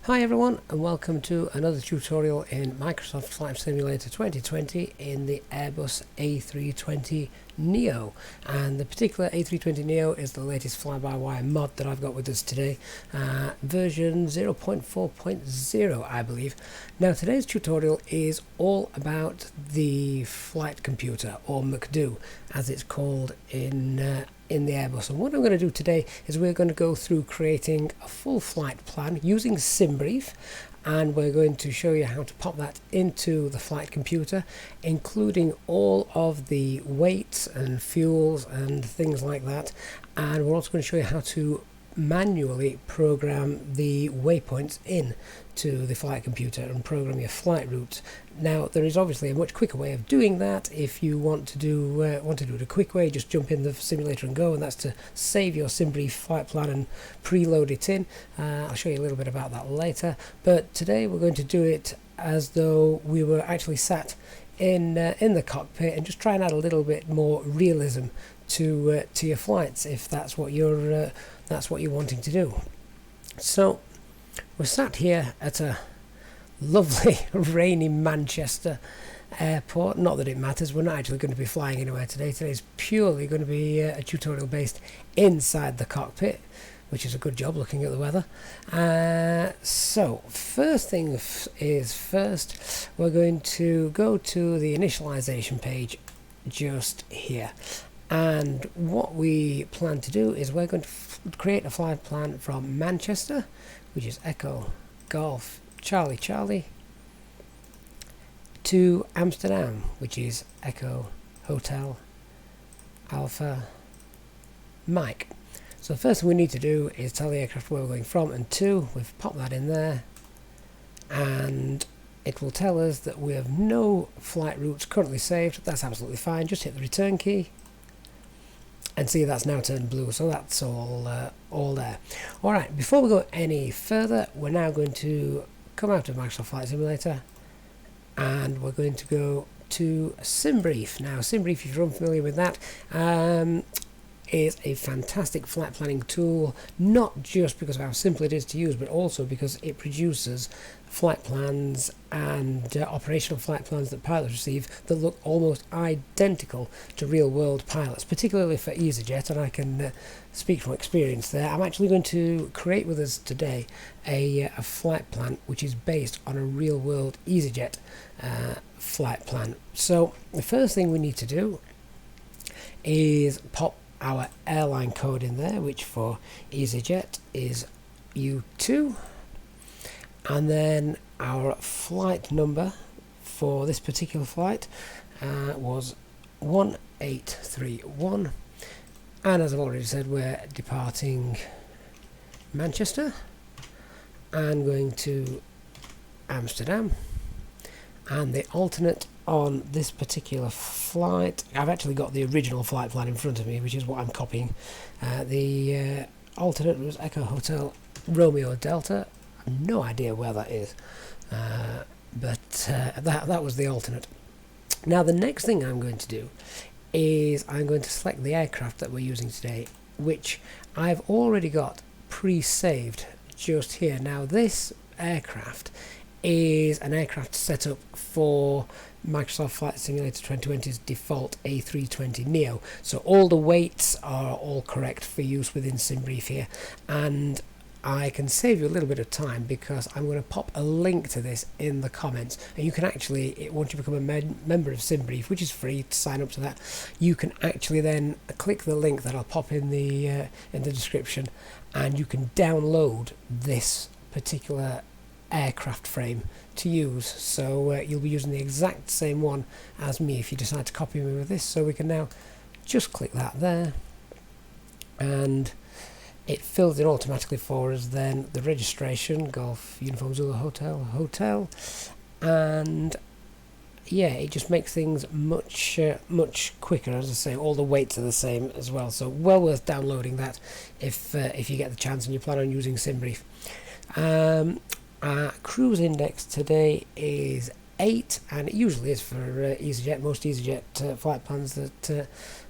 Hi everyone, and welcome to another tutorial in Microsoft Flight Simulator 2020 in the Airbus A320 Neo. And the particular A320 Neo is the latest fly-by-wire mod that I've got with us today, version 0.4.0 I believe. Now today's tutorial is all about the flight computer, or MCDU as it's called in the Airbus. And what I'm going to do today is we're going to go through creating a full flight plan using SimBrief, and we're going to show you how to pop that into the flight computer, including all of the weights and fuels and things like that. And we're also going to show you how to manually program the waypoints in to the flight computer and program your flight routes. Now there is obviously a much quicker way of doing that. If you want to do it a quick way, just jump in the simulator and go, and that's to save your SimBrief flight plan and preload it in. I'll show you a little bit about that later, but today we're going to do it as though we were actually sat in the cockpit and just try and add a little bit more realism to your flights, if that's what you're wanting to do. So we're sat here at a lovely rainy Manchester airport. Not that it matters, we're not actually going to be flying anywhere today. Today's purely going to be a tutorial based inside the cockpit, which is a good job looking at the weather. So first thing is first, we're going to go to the initialization page just here. And what we plan to do is we're going to create a flight plan from Manchester, which is Echo Golf Charlie Charlie, to Amsterdam, which is Echo Hotel Alpha Mike. So the first thing we need to do is tell the aircraft where we're going from and to. We've popped that in there, and it will tell us that we have no flight routes currently saved. That's absolutely fine. Just hit the return key and see that's now turned blue, so that's all there. Alright, before we go any further, we're now going to come out of Microsoft Flight Simulator and we're going to go to SimBrief. Now SimBrief, if you're unfamiliar with that, is a fantastic flight planning tool, not just because of how simple it is to use, but also because it produces flight plans and operational flight plans that pilots receive that look almost identical to real-world pilots, particularly for Easyjet, and I can speak from experience there. I'm actually going to create with us today a flight plan which is based on a real-world Easyjet flight plan. So the first thing we need to do is pop our airline code in there, which for Easyjet is U2, and then our flight number for this particular flight was 1831, and as I've already said, we're departing Manchester and going to Amsterdam. And the alternate on this particular flight, I've actually got the original flight plan in front of me, which is what I'm copying. The alternate was Echo Hotel Romeo Delta. I have no idea where that is, but that was the alternate. Now the next thing I'm going to do is I'm going to select the aircraft that we're using today, which I've already got pre-saved just here. Now this aircraft is an aircraft set up for Microsoft Flight Simulator 2020's default A320 Neo. So all the weights are all correct for use within SimBrief here, and I can save you a little bit of time because I'm going to pop a link to this in the comments, and you can actually, once you become a member of SimBrief, which is free to sign up to that, you can actually then click the link that I'll pop in the description, and you can download this particular aircraft frame to use. So you'll be using the exact same one as me if you decide to copy me with this. So we can now just click that there, and it fills in automatically for us then the registration, Golf Uniform Zulu Hotel, and yeah, it just makes things much quicker. As I say, all the weights are the same as well, so well worth downloading that if you get the chance and you plan on using SimBrief. Cruise index today is 8, and it usually is for Easyjet. Most Easyjet flight plans that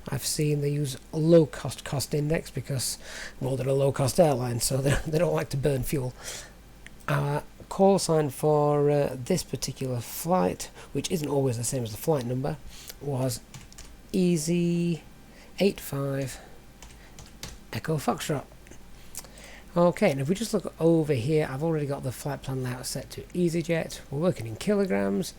I've seen, they use a low cost index because, well, they're a low cost airline, so they don't like to burn fuel. Our call sign for this particular flight, which isn't always the same as the flight number, was Easy85 Echo Foxtrot. Okay, and if we just look over here, I've already got the flight plan layout set to Easyjet. We're working in kilograms,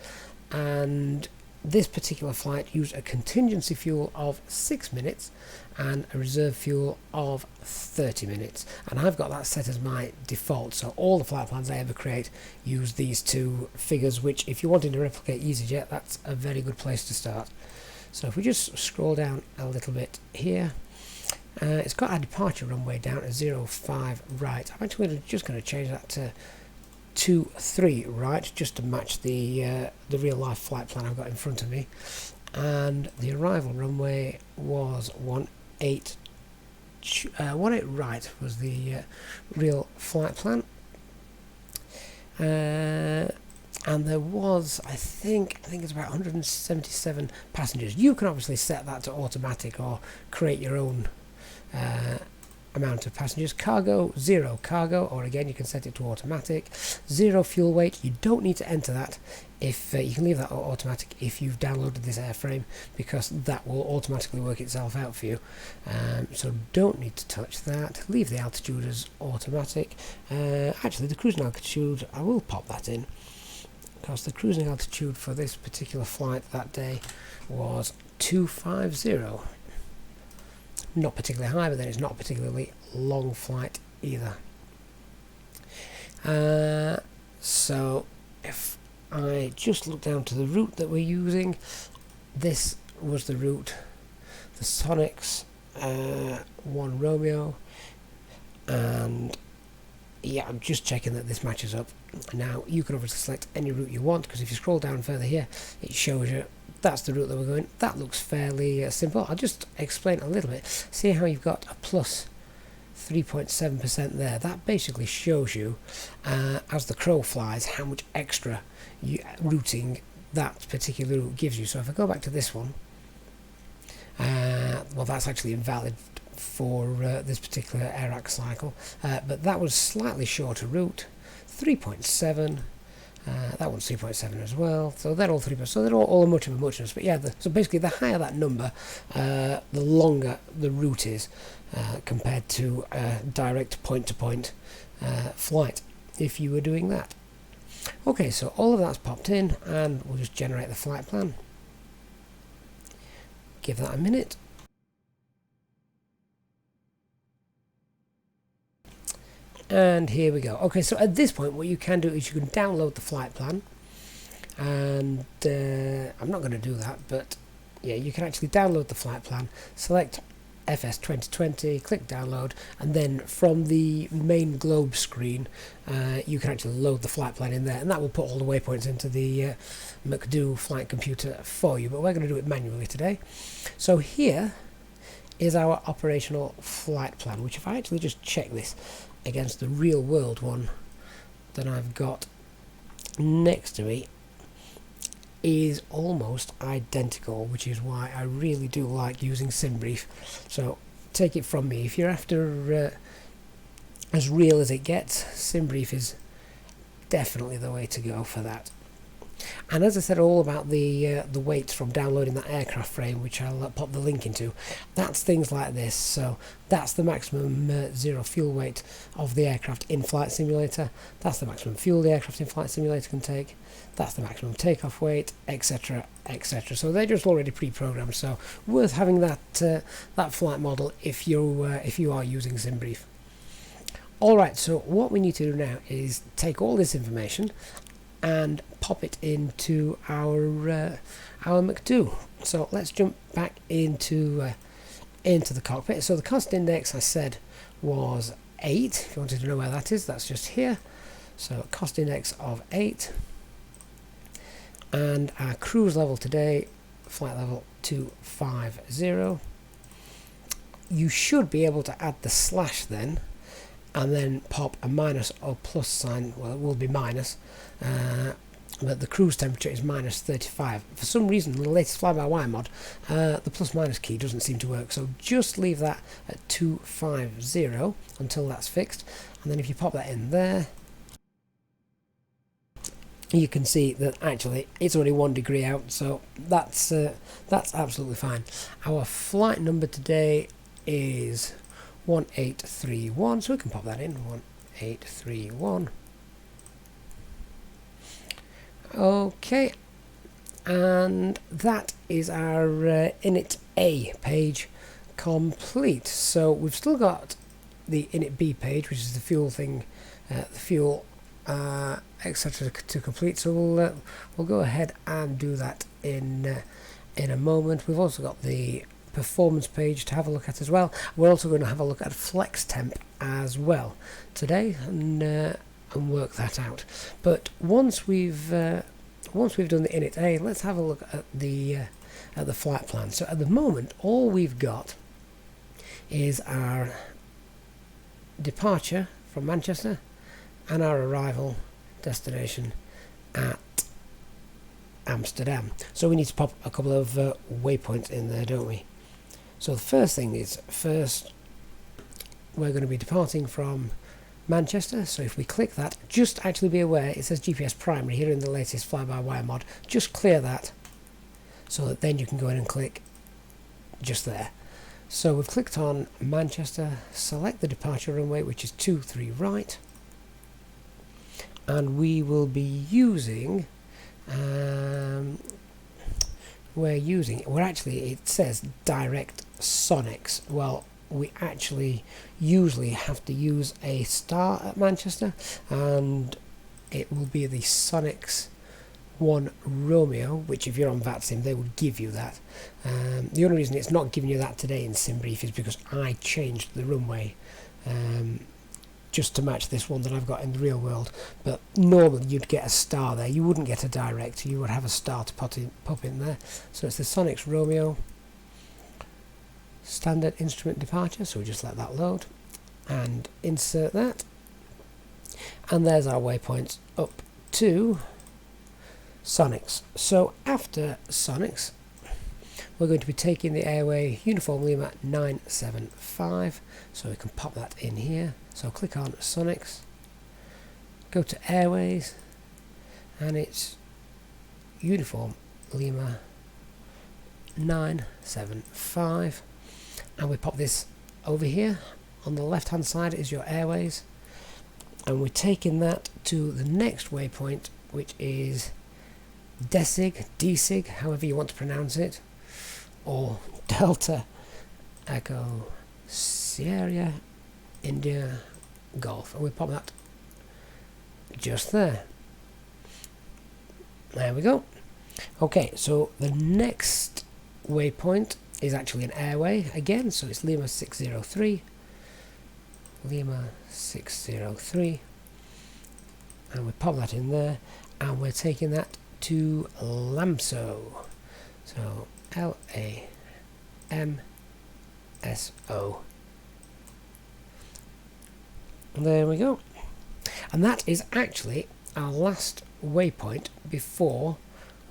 and this particular flight used a contingency fuel of 6 minutes and a reserve fuel of 30 minutes. And I've got that set as my default, so all the flight plans I ever create use these two figures, which if you're wanting to replicate Easyjet, that's a very good place to start. So if we just scroll down a little bit here, it's got our departure runway down to 05 right. I'm actually just going to change that to 23 right, just to match the real life flight plan I've got in front of me. And the arrival runway was 18 right was the real flight plan. And there was, I think it's about 177 passengers. You can obviously set that to automatic or create your own amount of passengers. Cargo, 0 cargo, or again you can set it to automatic. 0 fuel weight, you don't need to enter that. If you can leave that automatic if you've downloaded this airframe, because that will automatically work itself out for you. So don't need to touch that. Leave the altitude as automatic. Actually, the cruising altitude, I will pop that in, because the cruising altitude for this particular flight that day was 250. Not particularly high, but then it's not a particularly long flight either. So if I just look down to the route that we're using, this was the route, the Sonics 1 Romeo, and yeah, I'm just checking that this matches up. Now you can obviously select any route you want, because if you scroll down further here, it shows you that's the route that we're going. That looks fairly simple. I'll just explain a little bit. See how you've got a plus 3.7% there. That basically shows you, as the crow flies, how much extra routing that particular route gives you. So if I go back to this one, well, that's actually invalid for this particular Iraq cycle, but that was slightly shorter route, 3.7. That one's 3.7 as well, so they're all 3%, so they're all much of a muchness. But yeah, so basically the higher that number, the longer the route is compared to a direct point-to-point flight, if you were doing that. Okay, so all of that's popped in, and we'll just generate the flight plan. Give that a minute. And here we go. Okay, so at this point what you can do is you can download the flight plan, and I'm not going to do that, but yeah, you can actually download the flight plan, select FS2020, click download, and then from the main globe screen you can actually load the flight plan in there, and that will put all the waypoints into the MCDU flight computer for you, but we're going to do it manually today. So here is our operational flight plan, which if I actually just check this against the real world one that I've got next to me, is almost identical, which is why I really do like using SimBrief. So take it from me, if you're after as real as it gets, SimBrief is definitely the way to go for that. And as I said all about the weights from downloading that aircraft frame, which I'll pop the link into, that's things like this. So that's the maximum 0 fuel weight of the aircraft in Flight Simulator, that's the maximum fuel the aircraft in Flight Simulator can take, that's the maximum takeoff weight, etc, etc. So they're just already pre-programmed, so worth having that that flight model if you are using SimBrief. Alright, so what we need to do now is take all this information and pop it into our MCDU. So let's jump back into the cockpit. So the cost index, I said, was 8. If you wanted to know where that is, that's just here. So cost index of 8, and our cruise level today, flight level 250. You should be able to add the slash then, and then pop a minus or plus sign. Well, it will be minus, but the cruise temperature is minus 35. For some reason, in the latest fly-by-wire mod, the plus minus key doesn't seem to work, so just leave that at 250 until that's fixed, and then if you pop that in there, you can see that actually it's only 1 degree out, so that's absolutely fine. Our flight number today is 1831, so we can pop that in, 1831. Okay, and that is our Init A page complete. So we've still got the Init B page, which is the fuel thing, the fuel etc. to complete. So we'll go ahead and do that in a moment. We've also got the performance page to have a look at as well. We're also going to have a look at FLEX-TEMP as well today and work that out. But once we've done the Init A, let's have a look at the flight plan. So at the moment, all we've got is our departure from Manchester and our arrival destination at Amsterdam. So we need to pop a couple of waypoints in there, don't we? So the first thing is, we're going to be departing from Manchester. So if we click that, just actually be aware it says GPS primary here in the latest fly-by-wire mod. Just clear that so that then you can go in and click just there. So we've clicked on Manchester, select the departure runway, which is 23 right, and we will be using it says direct Sonics. Well, we actually usually have to use a star at Manchester, and it will be the Sonics 1 Romeo, which if you're on VATSIM they would give you that. The only reason it's not giving you that today in SimBrief is because I changed the runway just to match this one that I've got in the real world, but normally you'd get a star there, you wouldn't get a direct, you would have a star to pop in there. So it's the Sonics Romeo, standard instrument departure, so we just let that load and insert that, and there's our waypoints up to Sonics. So after Sonics we're going to be taking the airway Uniform Lima 975, so we can pop that in here. So click on Sonics, go to Airways, and it's Uniform Lima 975, and we pop this over here. On the left hand side is your Airways, and we're taking that to the next waypoint, which is DSIG, however you want to pronounce it, or Delta Echo Sierra India Golf, and we pop that just there. There we go. Okay, so the next waypoint is actually an airway again, so it's Lima 603, and we pop that in there, and we're taking that to LAMSO, so LAMSO. There we go. And that is actually our last waypoint before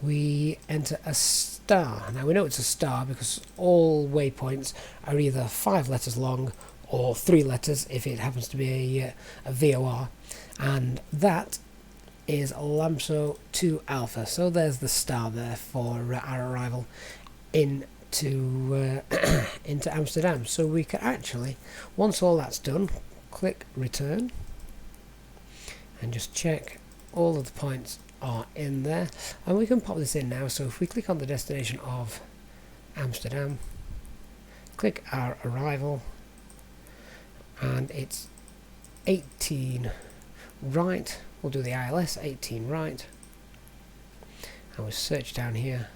we enter a star. Now we know it's a star because all waypoints are either 5 letters long or 3 letters if it happens to be a VOR, and that is LAMSO 2 Alpha. So there's the star there for our arrival into into Amsterdam. So we can actually, once all that's done, click return and just check all of the points are in there, and we can pop this in now. So if we click on the destination of Amsterdam, click our arrival, and it's 18 right. We'll do the ILS 18 right, and we'll search down here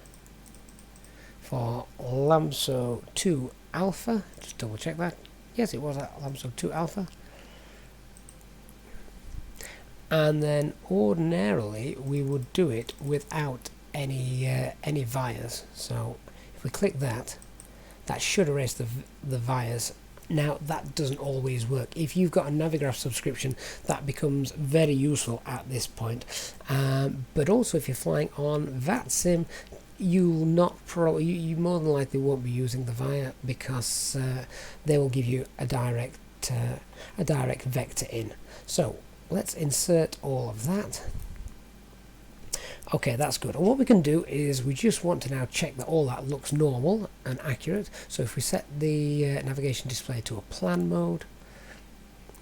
for LAMSO 2 Alpha. Just double check that. Yes, it was LAMSO 2 Alpha. And then ordinarily we would do it without any vires. So if we click that, that should erase the vires. Now that doesn't always work. If you've got a Navigraph subscription, that becomes very useful at this point. But also if you're flying on VATSIM, you'll not you more than likely won't be using the via, because they will give you a direct vector in. So let's insert all of that, Okay, that's good. And what we can do is we just want to now check that all that looks normal and accurate. So if we set the navigation display to a plan mode,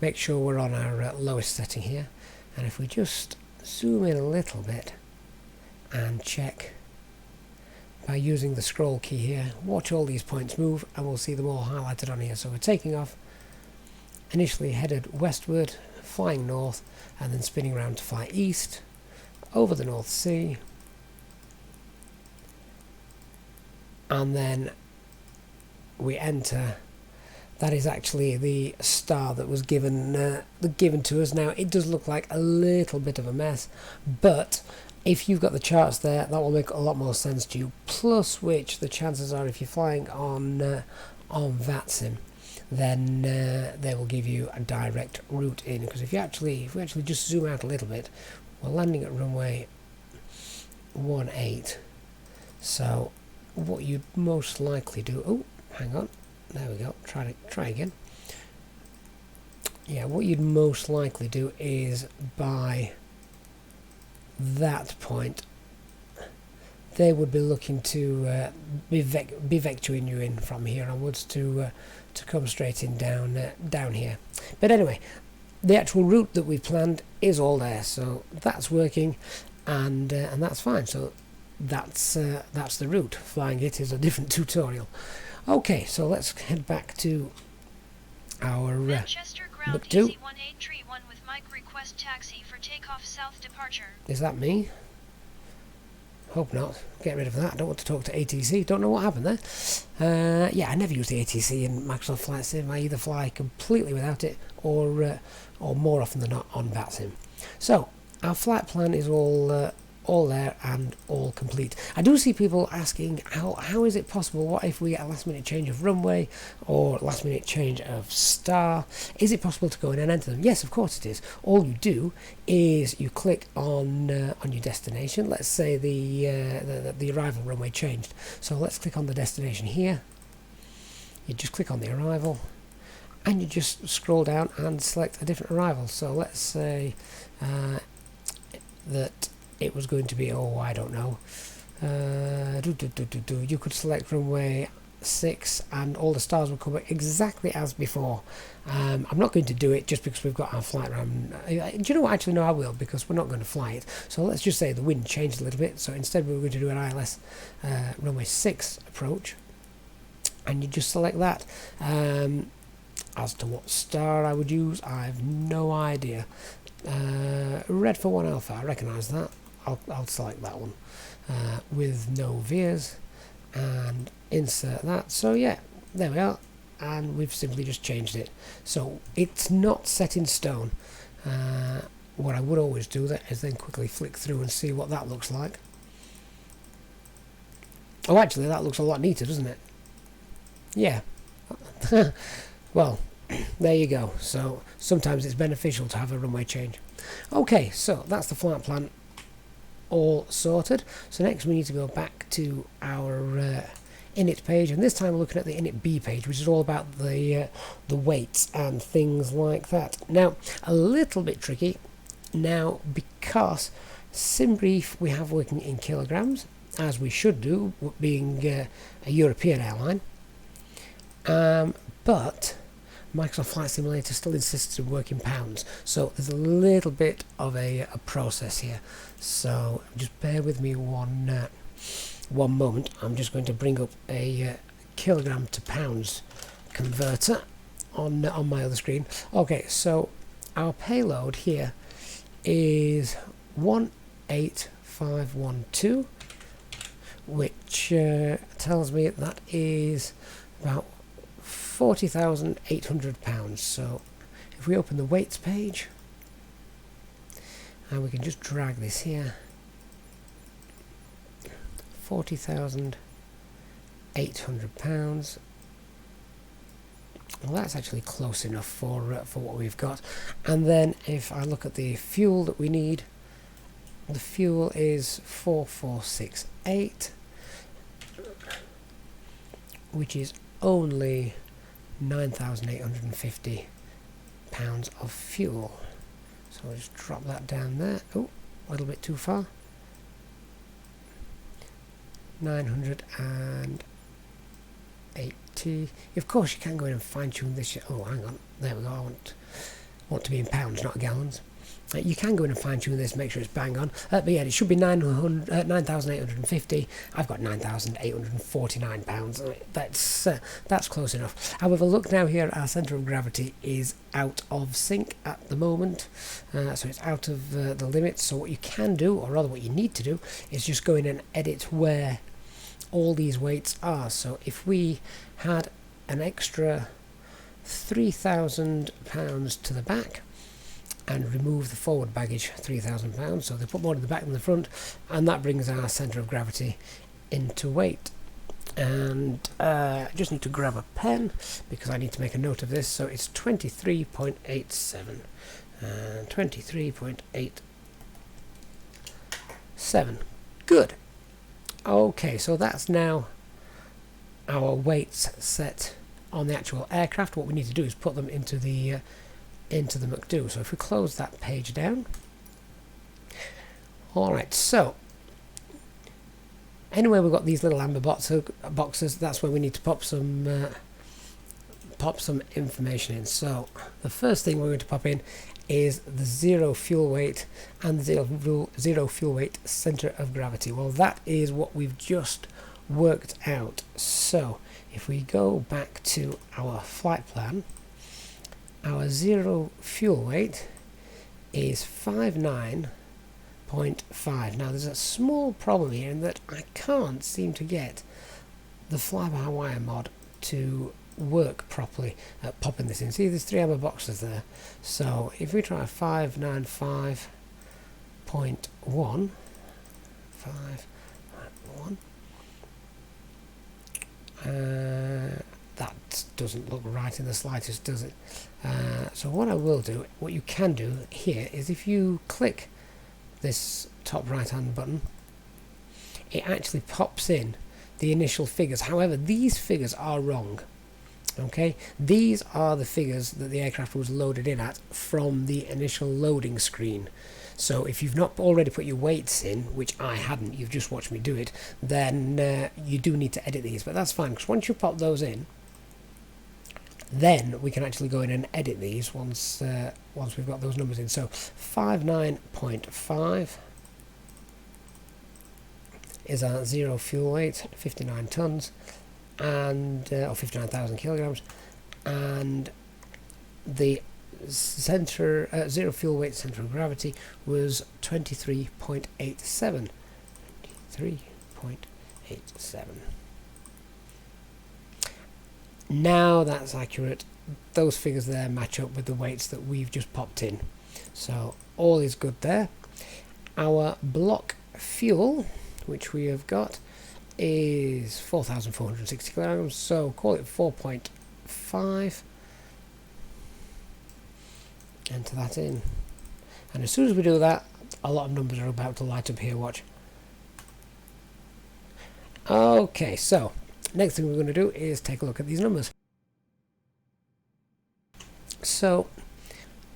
make sure we're on our lowest setting here, and if we just zoom in a little bit and check by using the scroll key here, watch all these points move and we'll see them all highlighted on here. So we're taking off, initially headed westward, flying north, and then spinning around to fly east over the North Sea, and then we enter. That is actually the star that was given to us. Now it does look like a little bit of a mess, but if you've got the charts there, that will make a lot more sense to you. Plus which, the chances are if you're flying on VATSIM, then they will give you a direct route in. Because if we actually just zoom out a little bit, we're landing at runway 18. So what you'd most likely do, oh, hang on, there we go, try again. Yeah, what you'd most likely do is by that point they would be looking to be vectoring you in from here onwards to come straight in down here. But anyway, the actual route that we planned is all there, so that's working, and that's fine. So that's the route. Flying it is a different tutorial. Okay, so let's head back to our Manchester ground Easy 1831 with Mike request taxi for takeoff south departure. Is that me? Hope not. Get rid of that. I don't want to talk to ATC. Don't know what happened there. Yeah, I never use the ATC in Microsoft Flight Sim. I either fly completely without it, or more often than not on VATSIM. So our flight plan is all there and all complete. I do see people asking how is it possible, what if we get a last minute change of runway or last minute change of star? Is it possible to go in and enter them? Yes, of course it is. All you do is you click on your destination. Let's say the arrival runway changed, so let's click on the destination here. You just click on the arrival and you just scroll down and select a different arrival. So let's say that it was going to be, I don't know, you could select runway 6 and all the stars will come exactly as before. I'm not going to do it just because we've got our flight around. Do you know what? Actually no, I will, because we're not going to fly it. So let's just say the wind changed a little bit, so instead we're going to do an ILS runway 6 approach, and you just select that. As to what star I would use, I have no idea. Red for 1 Alpha, I recognise that. I'll select that one with no veers and insert that. So yeah, there we are, and we've simply just changed it. So it's not set in stone. What I would always do that is then quickly flick through and see what that looks like. Oh, actually that looks a lot neater, doesn't it? Yeah. Well, there you go. So sometimes it's beneficial to have a runway change. Okay, so that's the flight plan all sorted. So next we need to go back to our Init page, and this time we're looking at the Init B page, which is all about the weights and things like that. Now, a little bit tricky now, because SimBrief we have working in kilograms, as we should do, being a European airline, but Microsoft Flight Simulator still insists on working pounds, so there's a little bit of a process here. So just bear with me one moment. I'm just going to bring up a kilogram to pounds converter on my other screen. Okay, so our payload here is 18512, which tells me that is about 40,800 pounds. So if we open the weights page, and we can just drag this here, 40,800 pounds. Well, that's actually close enough for what we've got. And then if I look at the fuel that we need, the fuel is 4468, which is only 9,850 pounds of fuel. So I'll just drop that down there. Oh, a little bit too far. 980. Of course you can go in and fine tune this. Oh, hang on, there we go. I want to be in pounds, not gallons. You can go in and fine tune this, make sure it's bang on. But yeah, it should be 9,850. I've got 9,849 pounds. That's close enough. However, look now here, our centre of gravity is out of sync at the moment, so it's out of the limit. So what you can do, or rather what you need to do, is just go in and edit where all these weights are. So if we had an extra £3,000 to the back, and remove the forward baggage, £3,000, so they put more in the back than the front, and that brings our centre of gravity into weight. And I just need to grab a pen because I need to make a note of this. So it's 23.87, 23.87. Good. Okay, so that's now our weights set on the actual aircraft. What we need to do is put them into the MCDU. So if we close that page down, alright, so anyway, we've got these little amber boxes. That's where we need to pop some information in. So the first thing we're going to pop in is the zero fuel weight and the zero fuel weight center of gravity. Well, that is what we've just worked out. So if we go back to our flight plan, our zero fuel weight is 59.5. Now there's a small problem here in that I can't seem to get the fly-by-wire mod to work properly at popping this in. See, there's 3 amber boxes there. So if we try 595.1, that doesn't look right in the slightest, does it? So what I will do, what you can do here, is if you click this top right hand button, it actually pops in the initial figures. However, these figures are wrong. Okay, these are the figures that the aircraft was loaded in at from the initial loading screen. So if you've not already put your weights in, which I hadn't, you've just watched me do it, then you do need to edit these, but that's fine, because once you pop those in, then we can actually go in and edit these once we've got those numbers in. So 59.5 is our zero fuel weight, 59 tons, and or 59,000 kilograms, and the zero fuel weight center of gravity was 23.87. 23.87. Now that's accurate. Those figures there match up with the weights that we've just popped in, so all is good there. Our block fuel, which we have got, is 4,460 kilograms, so call it 4.5. Enter that in, and as soon as we do that, a lot of numbers are about to light up here. Watch. Okay, so next thing we're going to do is take a look at these numbers. So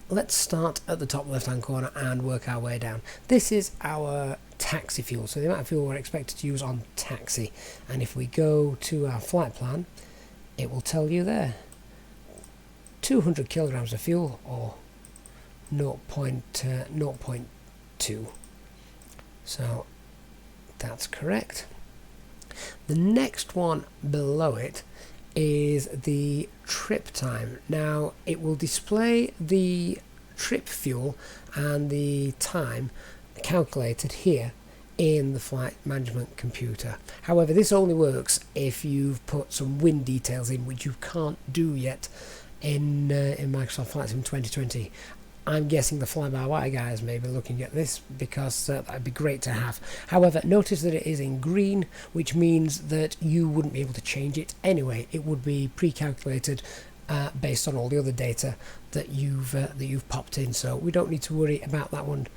let's start at the top left hand corner and work our way down. This is our taxi fuel, so the amount of fuel we're expected to use on taxi, and if we go to our flight plan, it will tell you there 200 kilograms of fuel, or 0.2. So that's correct. The next one below it is the trip time. Now it will display the trip fuel and the time calculated here in the flight management computer. However, this only works if you've put some wind details in, which you can't do yet in Microsoft Flight Sim 2020. I'm guessing the fly-by-wire guys may be looking at this, because that'd be great to have. However, notice that it is in green, which means that you wouldn't be able to change it anyway. It would be pre-calculated based on all the other data that you've popped in, so we don't need to worry about that one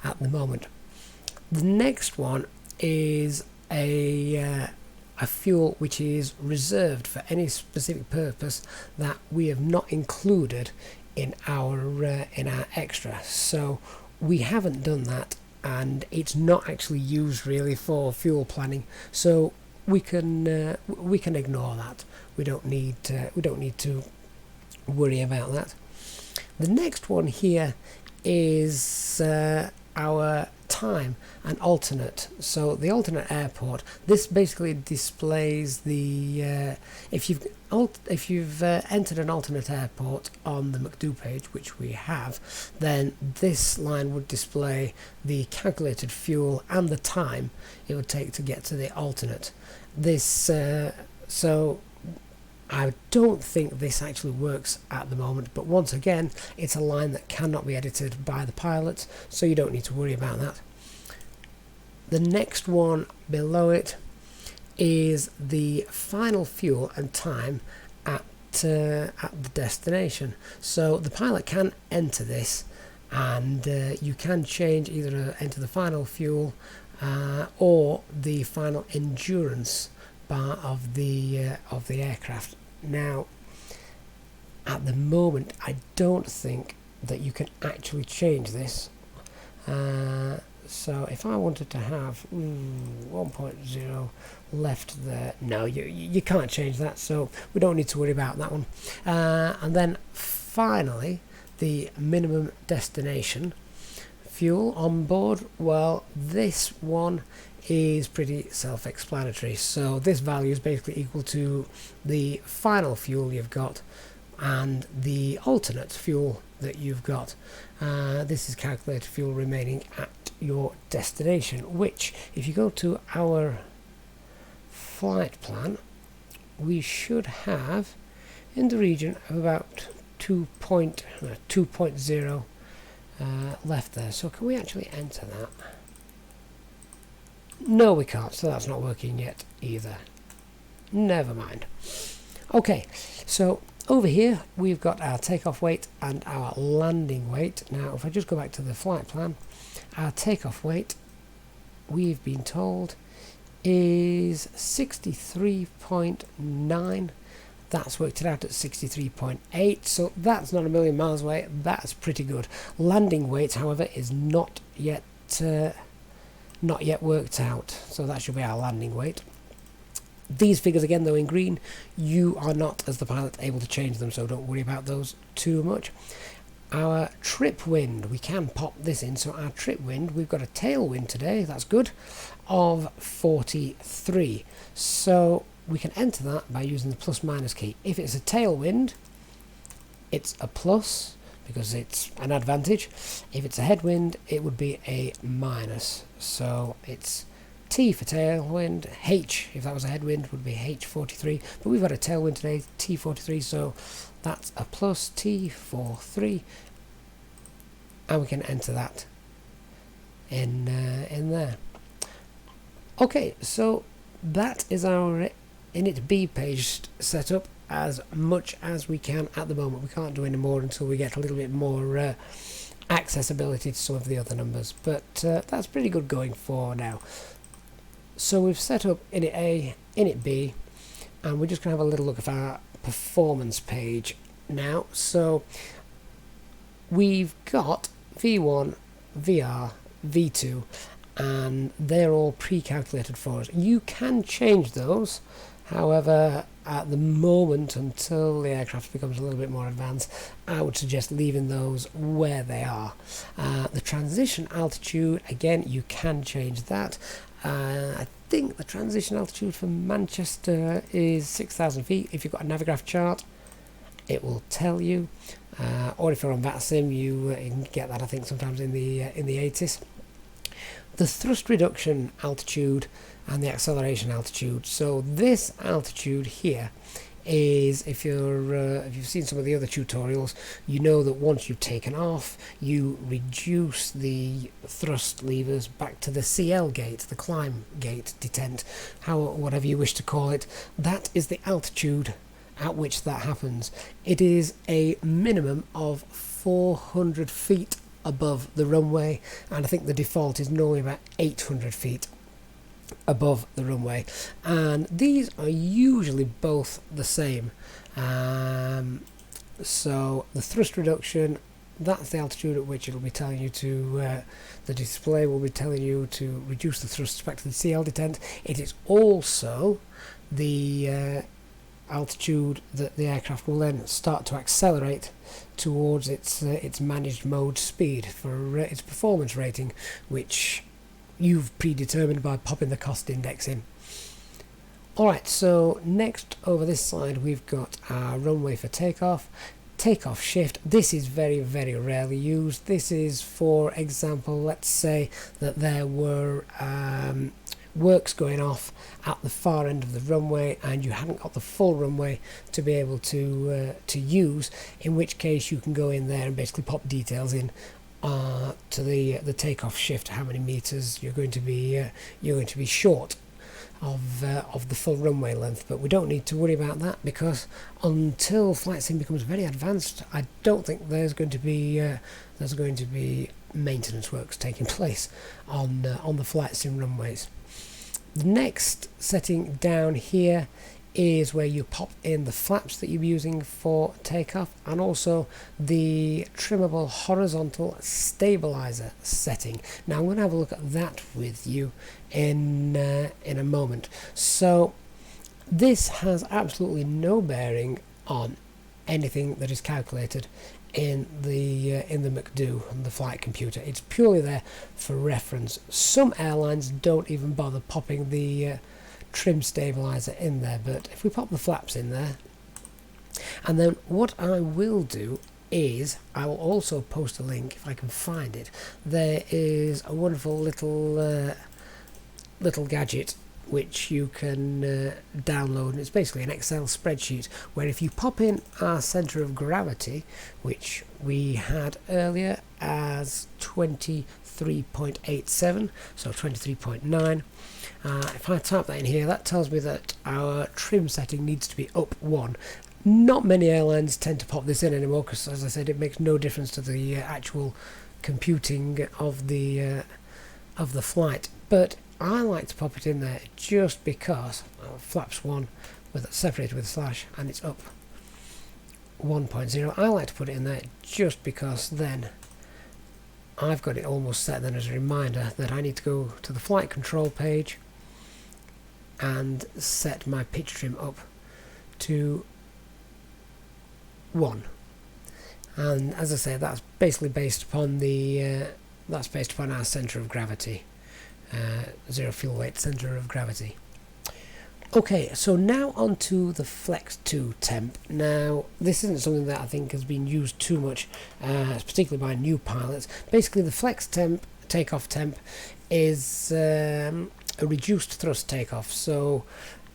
at the moment. The next one is a fuel which is reserved for any specific purpose that we have not included in our extra. So we haven't done that and it's not actually used really for fuel planning, so we can ignore that. We don't need to worry about that. The next one here is our time and alternate. So the alternate airport, this basically displays the if you've entered an alternate airport on the MCDU page, which we have, then this line would display the calculated fuel and the time it would take to get to the alternate. This so I don't think this actually works at the moment, but once again, it's a line that cannot be edited by the pilots, so you don't need to worry about that. The next one below it is the final fuel and time at the destination. So the pilot can enter this, and you can change either enter the final fuel or the final endurance bar of the aircraft. Now, at the moment, I don't think that you can actually change this. So if I wanted to have 1.0 left there, no, you can't change that, so we don't need to worry about that one. And then finally, the minimum destination fuel on board. Well, this one is pretty self-explanatory. So this value is basically equal to the final fuel you've got and the alternate fuel that you've got. This is calculated fuel remaining at your destination, which if you go to our flight plan, we should have in the region of about 2.0 left there. So can we actually enter that? No, we can't, so that's not working yet either. Never mind. Okay, so over here we've got our takeoff weight and our landing weight. Now if I just go back to the flight plan, our takeoff weight, we've been told, is 63.9. That's worked it out at 63.8, so that's not a million miles away. That's pretty good. Landing weight, however, is not yet worked out, so that should be our landing weight. These figures again, though, in green, you are not, as the pilot, able to change them, so don't worry about those too much. Our trip wind, we can pop this in. So our trip wind, we've got a tailwind today, that's good, of 43. So we can enter that by using the plus minus key. If it's a tailwind, it's a plus because it's an advantage. If it's a headwind, it would be a minus. So it's T for tailwind, H if that was a headwind would be H43, but we've got a tailwind today, T43, so that's a plus T43, and we can enter that in there. Okay, so that is our Init B page set up as much as we can at the moment. We can't do any more until we get a little bit more accessibility to some of the other numbers, but that's pretty good going for now. So we've set up Init A, Init B, and we're just going to have a little look at our performance page now. So we've got V1, VR, V2, and they're all pre-calculated for us. You can change those, however, at the moment, until the aircraft becomes a little bit more advanced, I would suggest leaving those where they are. The transition altitude, again, you can change that. I think the transition altitude for Manchester is 6,000 feet. If you've got a Navigraph chart, it will tell you. Or if you're on VATSIM, you can get that, I think, sometimes in the 80s. The thrust reduction altitude and the acceleration altitude. So this altitude here is, if you've seen some of the other tutorials, you know that once you've taken off, you reduce the thrust levers back to the CL gate, the climb gate, detent, whatever you wish to call it. That is the altitude at which that happens. It is a minimum of 400 feet above the runway, and I think the default is normally about 800 feet above the runway, and these are usually both the same. So the thrust reduction that's the altitude at which it'll be telling you to, the display will be telling you to reduce the thrust back to the CL detent. It is also the altitude that the aircraft will then start to accelerate towards its managed mode speed for its performance rating, which you've predetermined by popping the cost index in. Alright, so next over this side we've got our runway for takeoff. Takeoff shift. This is very, very rarely used. This is, for example, let's say that there were works going off at the far end of the runway and you hadn't got the full runway to be able to use, in which case you can go in there and basically pop details in to the takeoff shift, how many meters you're going to be short of the full runway length. But we don't need to worry about that, because until flight sim becomes very advanced, I don't think there's going to be maintenance works taking place on the flight sim runways. The next setting down here is where you pop in the flaps that you're using for takeoff, and also the trimmable horizontal stabilizer setting. Now I'm going to have a look at that with you in a moment. So this has absolutely no bearing on anything that is calculated in the MCDU, and the flight computer. It's purely there for reference. Some airlines don't even bother popping the trim stabilizer in there, but if we pop the flaps in there, and then what I will do is I will also post a link if I can find it. There is a wonderful little gadget which you can download, and it's basically an Excel spreadsheet where if you pop in our centre of gravity, which we had earlier as 23.87, so 23.9, if I type that in here, that tells me that our trim setting needs to be up 1. Not many airlines tend to pop this in anymore, because as I said, it makes no difference to the actual computing of the flight, but I like to pop it in there just because flaps 1 with separated with a slash, and it's up 1.0. I like to put it in there just because then I've got it almost set then as a reminder that I need to go to the flight control page and set my pitch trim up to 1. And as I say, that's basically based upon our centre of gravity. Zero fuel weight centre of gravity. Okay, so now on to the FLEX-TEMP. Now, this isn't something that I think has been used too much, particularly by new pilots. Basically, the FLEX-TEMP takeoff temp is a reduced thrust takeoff. So,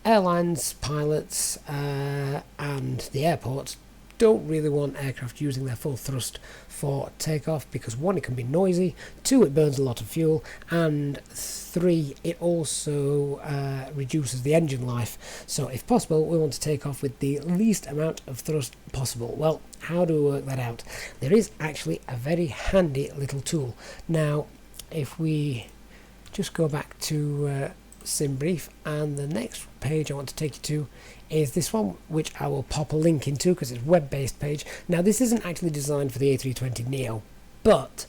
airlines, pilots, and the airports don't really want aircraft using their full thrust for takeoff, because 1, it can be noisy, 2, it burns a lot of fuel, and 3, it also reduces the engine life. So if possible, we want to take off with the least amount of thrust possible. Well, how do we work that out? There is actually a very handy little tool. Now, if we just go back to SimBrief, and the next page I want to take you to is this one, which I will pop a link into because it's a web-based page. Now, this isn't actually designed for the A320neo, but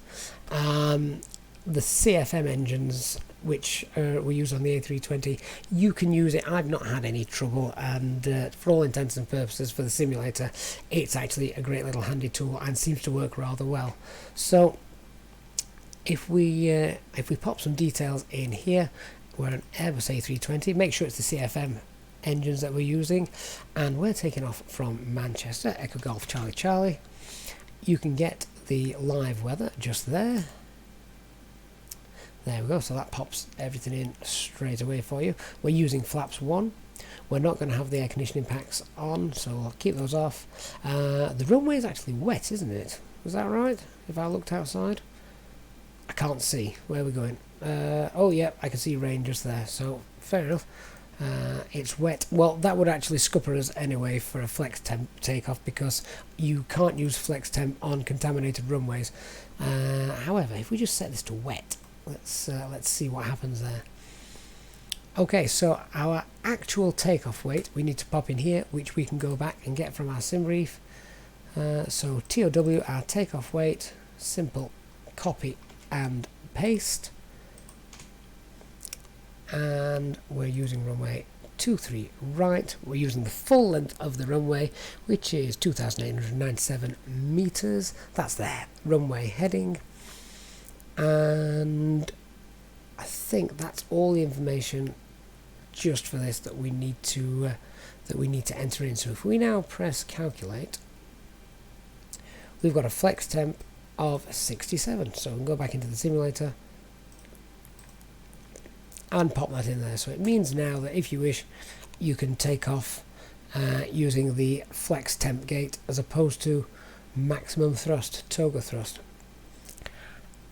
the CFM engines which were used on the A320, you can use it. I've not had any trouble, and for all intents and purposes for the simulator, it's actually a great little handy tool and seems to work rather well. So if we pop some details in here, we're an Airbus A320, make sure it's the CFM engines that we're using, and we're taking off from Manchester, Echo Golf Charlie Charlie. You can get the live weather just there. There we go, so that pops everything in straight away for you. We're using flaps 1. We're not going to have the air conditioning packs on, so I'll keep those off. The runway is actually wet, isn't it? Was that right? If I looked outside? I can't see. Where are we going? Oh yeah, I can see rain just there, so fair enough. It's wet. Well, that would actually scupper us anyway for a FLEX-TEMP takeoff, because you can't use FLEX-TEMP on contaminated runways. However, if we just set this to wet, let's see what happens there. Okay, so our actual takeoff weight we need to pop in here, which we can go back and get from our SimBrief. So TOW, our takeoff weight, simple copy and paste, and we're using runway 23 right. We're using the full length of the runway, which is 2,897 meters. That's their runway heading, and I think that's all the information just for this that we need to enter in. So if we now press calculate, we've got a FLEX-TEMP of 67. So we can go back into the simulator and pop that in there. So it means now that if you wish, you can take off using the FLEX-TEMP gate as opposed to maximum thrust, toga thrust.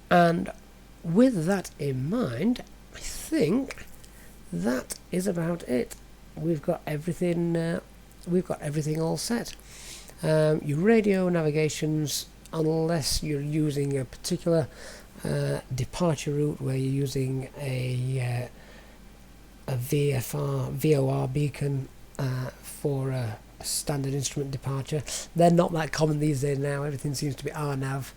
And with that in mind, I think that is about it. We've got everything all set. Your radio navigations, unless you're using a particular departure route where you're using a VOR beacon for a standard instrument departure. They're not that common these days now. Everything seems to be RNAV,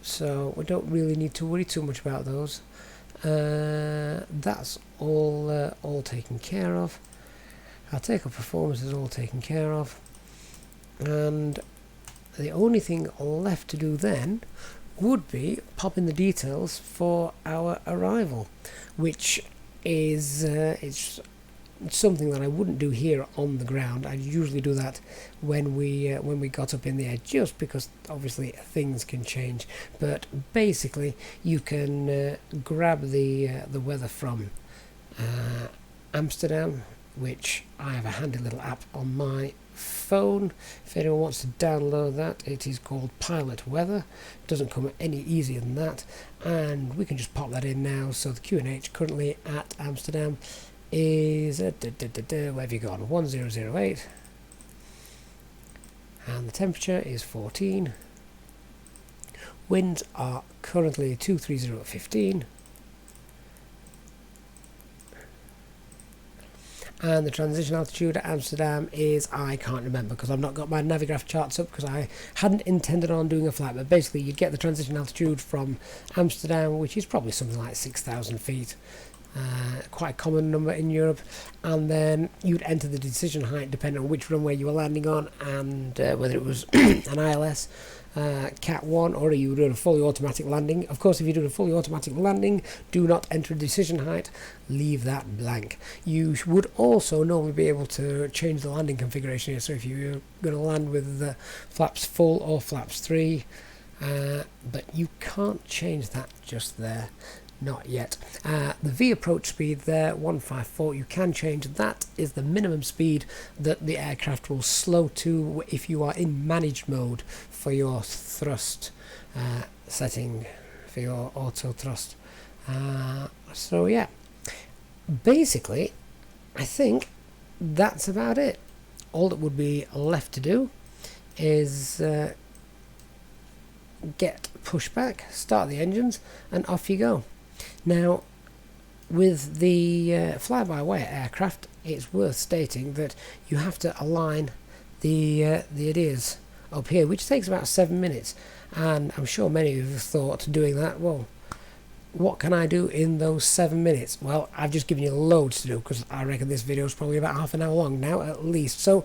so we don't really need to worry too much about those. That's all taken care of. Our takeoff performance is all taken care of, and the only thing left to do then would be pop in the details for our arrival, which is it's something that I wouldn't do here on the ground. I usually do that when we got up in the air, just because obviously things can change. But basically, you can grab the weather from Amsterdam, which I have a handy little app on my phone. If anyone wants to download that, it is called Pilot Weather. It doesn't come any easier than that, and we can just pop that in now. So the QNH currently at Amsterdam is where have you gone? 1008, and the temperature is 14. Winds are currently 230 at 15. And the transition altitude at Amsterdam is, I can't remember because I've not got my Navigraph charts up, because I hadn't intended on doing a flight. But basically you'd get the transition altitude from Amsterdam, which is probably something like 6,000 feet, quite a common number in Europe, and then you'd enter the decision height depending on which runway you were landing on, and whether it was an ILS, Cat 1, or you do a fully automatic landing. Of course, if you do a fully automatic landing, do not enter decision height, leave that blank. You would also normally be able to change the landing configuration here, so if you're going to land with flaps full or flaps 3, but you can't change that just there. Not yet. The V approach speed there, 154, you can change. That is the minimum speed that the aircraft will slow to if you are in managed mode for your thrust setting, for your auto thrust. So yeah, basically I think that's about it. All that would be left to do is get pushback, start the engines, and off you go. Now, with the fly-by-wire aircraft, it's worth stating that you have to align the ideas up here, which takes about 7 minutes. And I'm sure many of you have thought doing that, well, what can I do in those 7 minutes? Well, I've just given you loads to do, because I reckon this video is probably about half an hour long now, at least. So,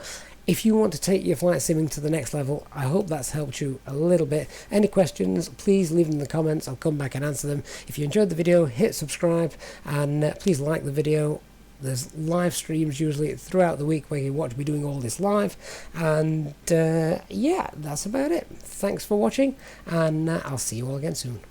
if you want to take your flight simming to the next level, I hope that's helped you a little bit. Any questions, please leave them in the comments. I'll come back and answer them. If you enjoyed the video, hit subscribe, and please like the video. There's live streams usually throughout the week where you watch me doing all this live. And yeah, that's about it. Thanks for watching, and I'll see you all again soon.